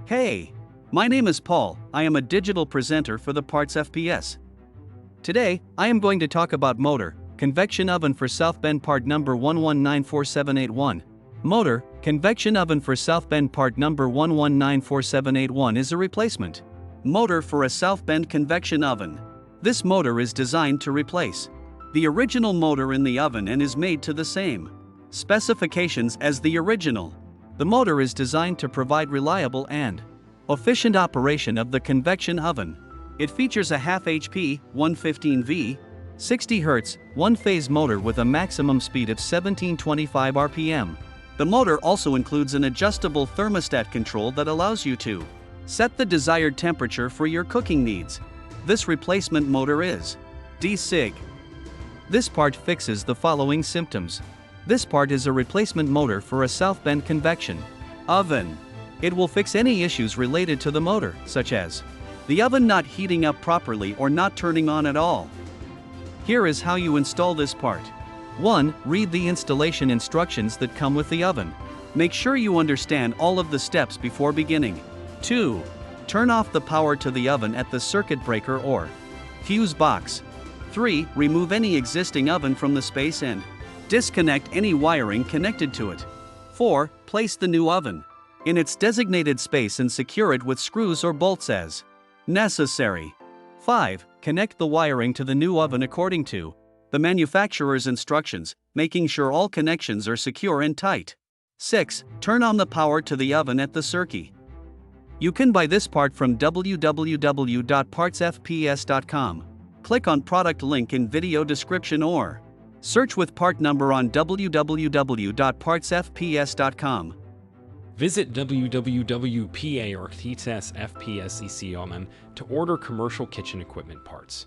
Hey, my name is Paul. I am a digital presenter for the PartsFPS. Today, I am going to talk about motor, convection oven for Southbend part number 1194781. Motor, convection oven for Southbend part number 1194781 is a replacement motor for a Southbend convection oven. This motor is designed to replace the original motor in the oven and is made to the same specifications as the original. The motor is designed to provide reliable and efficient operation of the convection oven. It features a half HP, 115V, 60 Hz, one-phase motor with a maximum speed of 1725 RPM. The motor also includes an adjustable thermostat control that allows you to set the desired temperature for your cooking needs. This replacement motor is D-SIG. This part fixes the following symptoms. This part is a replacement motor for a Southbend convection oven. It will fix any issues related to the motor, such as the oven not heating up properly or not turning on at all. Here is how you install this part. 1. Read the installation instructions that come with the oven. Make sure you understand all of the steps before beginning. 2. Turn off the power to the oven at the circuit breaker or fuse box. 3. Remove any existing oven from the space and disconnect any wiring connected to it. 4. Place the new oven in its designated space and secure it with screws or bolts as necessary. 5. Connect the wiring to the new oven according to the manufacturer's instructions, making sure all connections are secure and tight. 6. Turn on the power to the oven at the circuit. You can buy this part from www.partsfps.com. Click on product link in video description or search with part number on www.partsfps.com. Visit www.partsfps.com to order commercial kitchen equipment parts.